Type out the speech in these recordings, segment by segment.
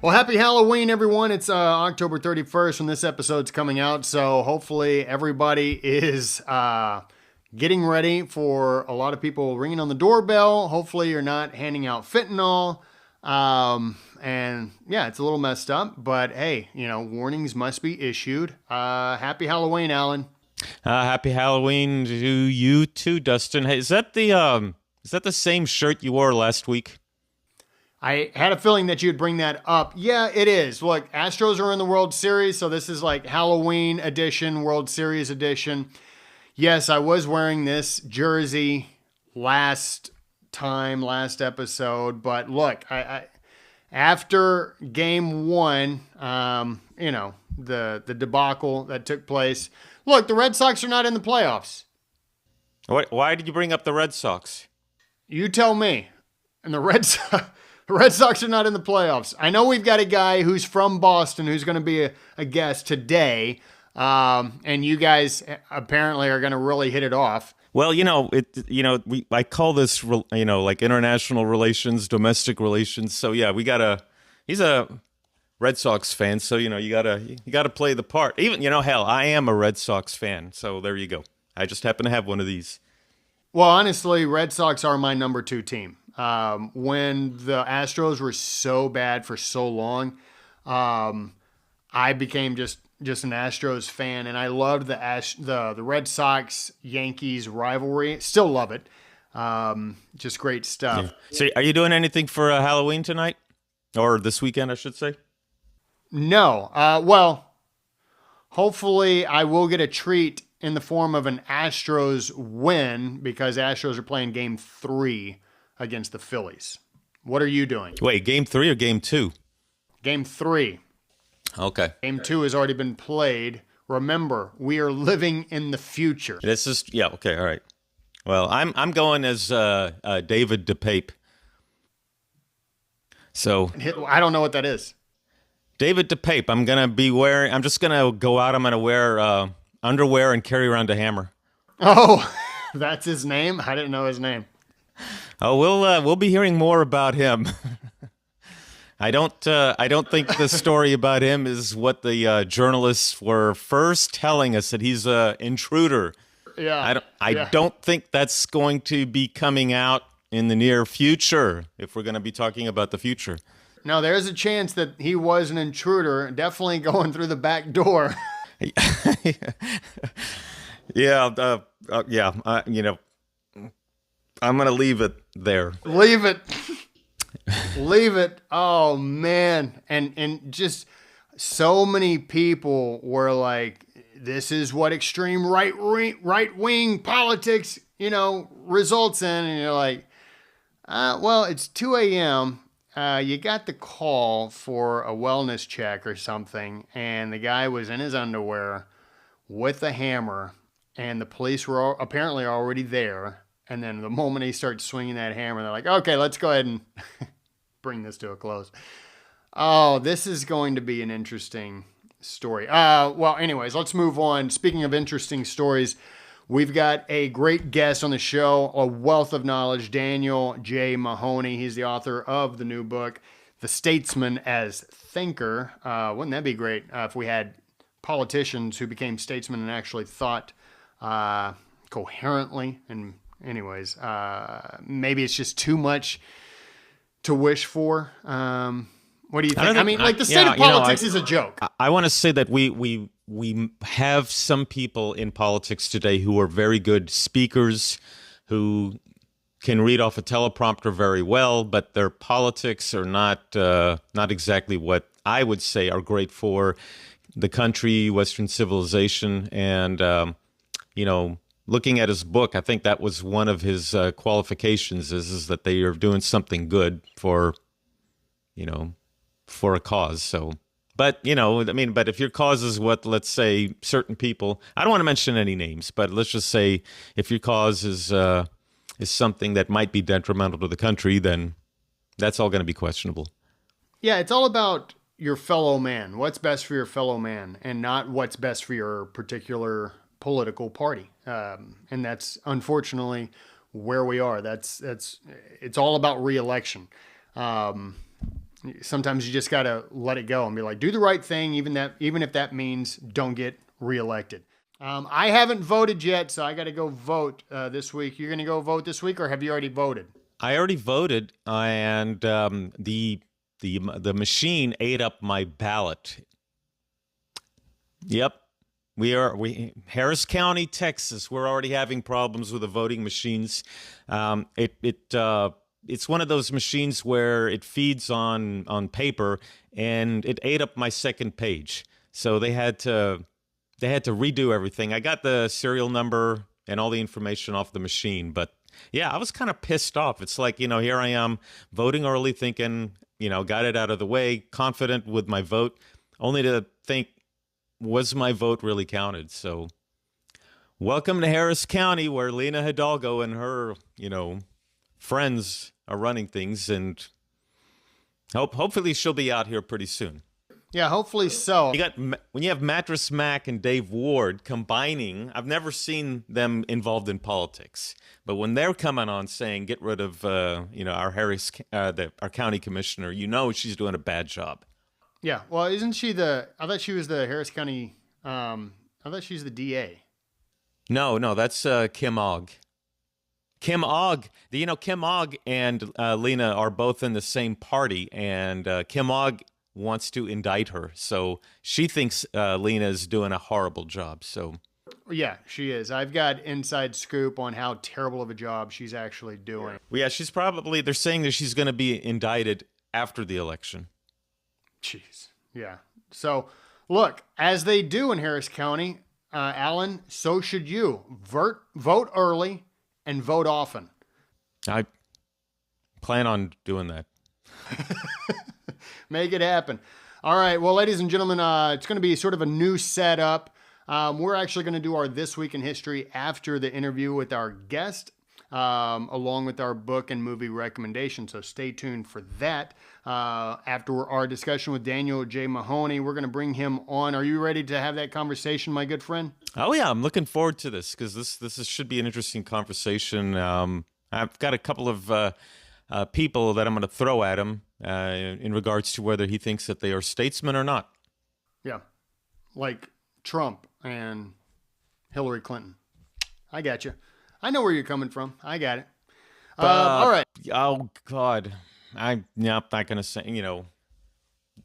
Well, happy Halloween, everyone. It's October 31st when this episode's coming out, so hopefully everybody is getting ready for a lot of people ringing on the doorbell. Hopefully you're not handing out fentanyl. And yeah, it's a little messed up, but hey, warnings must be issued. Happy Halloween, Alan. Happy Halloween to you too, Dustin. Hey, is that the same shirt you wore last week? I had a feeling that you'd bring that up. Yeah, it is. Look, Astros are in the World Series, so this is like Halloween edition, World Series edition. Yes, I was wearing this jersey last episode, but look, I after game one, the debacle that took place. Look, the Red Sox are not in the playoffs. Why did you bring up the Red Sox? You tell me. And the Red Sox are not in the playoffs. I know we've got a guy who's from Boston who's going to be a guest today, and you guys apparently are going to really hit it off. Well, I call this, like international relations, domestic relations. So yeah, he's a Red Sox fan. So, you gotta play the part. Even, hell, I am a Red Sox fan. So there you go. I just happen to have one of these. Well, honestly, Red Sox are my number 2 team. When the Astros were so bad for so long, I became just an Astros fan, and I loved the Red Sox Yankees rivalry. Still love it. Just great stuff. Yeah. So, are you doing anything for Halloween tonight, or this weekend, I should say? No. Well, hopefully, I will get a treat in the form of an Astros win because Astros are playing Game 3 against the Phillies. What are you doing? Wait, Game 3 or Game 2? Game 3. Okay. Game 2 has already been played. Remember, we are living in the future. This is okay, all right. Well, I'm going as David DePape. So I don't know what that is. David DePape. I'm just gonna go out. I'm gonna wear underwear and carry around a hammer. Oh, that's his name? I didn't know his name. Oh, we'll be hearing more about him. I don't think the story about him is what the journalists were first telling us, that he's an intruder. Yeah. I don't think that's going to be coming out in the near future if we're going to be talking about the future. No, there's a chance that he was an intruder, definitely going through the back door. Yeah. I'm going to leave it there. Leave it. Leave it. Oh, man. And just so many people were like, this is what extreme right-wing politics, results in. And you're like, well, it's 2 a.m. You got the call for a wellness check or something, and the guy was in his underwear with a hammer, and the police were apparently already there. And then the moment he starts swinging that hammer, they're like, okay, let's go ahead and bring this to a close. Oh, this is going to be an interesting story. Well, anyways, let's move on. Speaking of interesting stories, we've got a great guest on the show, a wealth of knowledge, Daniel J. Mahoney. He's the author of the new book, The Statesman As Thinker. Wouldn't that be great if we had politicians who became statesmen and actually thought coherently? And anyways, maybe it's just too much to wish for. What do you think? I mean, like the state of politics is a joke. I want to say that we have some people in politics today who are very good speakers, who can read off a teleprompter very well, but their politics are not exactly what I would say are great for the country, Western civilization, and looking at his book, I think that was one of his qualifications is that they are doing something good for a cause. So, but if your cause is what, let's say, certain people, I don't want to mention any names, but let's just say if your cause is something that might be detrimental to the country, then that's all going to be questionable. Yeah, it's all about your fellow man. What's best for your fellow man, and not what's best for your particular political party. And that's unfortunately where we are. It's all about re-election. Sometimes you just got to let it go and be like, do the right thing, even if that means don't get reelected. I haven't voted yet, so I got to go vote this week. You're going to go vote this week, or have you already voted? I already voted, and the machine ate up my ballot. Yep. Harris County, Texas. We're already having problems with the voting machines. It's one of those machines where it feeds on paper, and it ate up my second page. So they had to redo everything. I got the serial number and all the information off the machine, but yeah, I was kind of pissed off. It's like, here I am voting early, thinking, got it out of the way, confident with my vote, only to think, was my vote really counted? So welcome to Harris County, where Lena Hidalgo and her, friends are running things, and hopefully she'll be out here pretty soon. Yeah, hopefully so. When you have Mattress Mac and Dave Ward combining, I've never seen them involved in politics, but when they're coming on saying get rid of our our county commissioner, she's doing a bad job. Yeah, well, isn't she I thought she was the Harris County, I thought she's the DA. No, that's Kim Ogg. Kim Ogg, Kim Ogg and Lena are both in the same party, and Kim Ogg wants to indict her. So she thinks Lena is doing a horrible job. So yeah, she is. I've got inside scoop on how terrible of a job she's actually doing. Well, yeah, they're saying that she's going to be indicted after the election. Jeez. Yeah. So look, as they do in Harris County, Alan, so should you. Vote early and vote often. I plan on doing that. Make it happen. All right. Well, ladies and gentlemen, it's going to be sort of a new setup. We're actually going to do our This Week in History after the interview with our guest, along with our book and movie recommendation. So stay tuned for that. After our discussion with Daniel J. Mahoney, we're going to bring him on. Are you ready to have that conversation, my good friend? Oh, yeah. I'm looking forward to this because this should be an interesting conversation. I've got a couple of people that I'm going to throw at him in regards to whether he thinks that they are statesmen or not. Yeah. Like Trump and Hillary Clinton. I got you. I know where you're coming from. I got it. All right. Oh, God. I'm not going to say,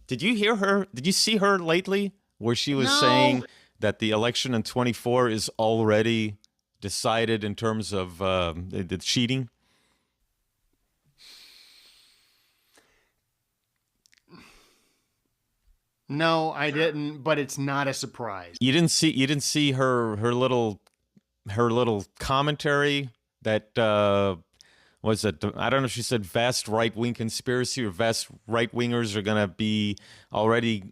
Did you hear her? Did you see her lately where she was saying that the election in 24 is already decided in terms of the cheating? No, I didn't, but it's not a surprise. You didn't see her little commentary that was it? I don't know if she said vast right-wing conspiracy or vast right-wingers are going to be already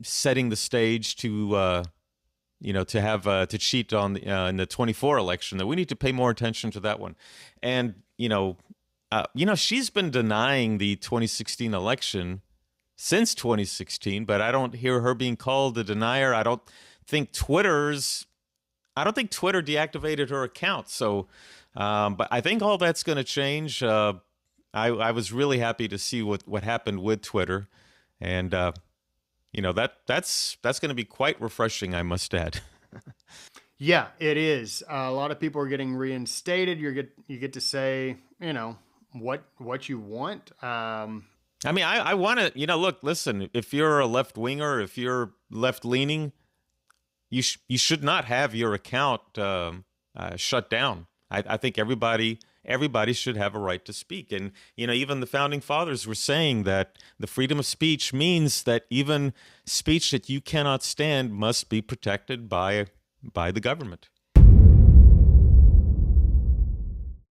setting the stage to to cheat on in the 24 election, that we need to pay more attention to that one. And she's been denying the 2016 election since 2016, but I don't hear her being called a denier. I don't think Twitter deactivated her account. So, but I think all that's going to change. I was really happy to see what happened with Twitter, and that's going to be quite refreshing, I must add. Yeah, it is. A lot of people are getting reinstated. You get to say, what you want. I mean, I want to, look, listen, if you're a left winger, if you're left leaning, you should not have your account shut down. I think everybody should have a right to speak. And, even the founding fathers were saying that the freedom of speech means that even speech that you cannot stand must be protected by the government.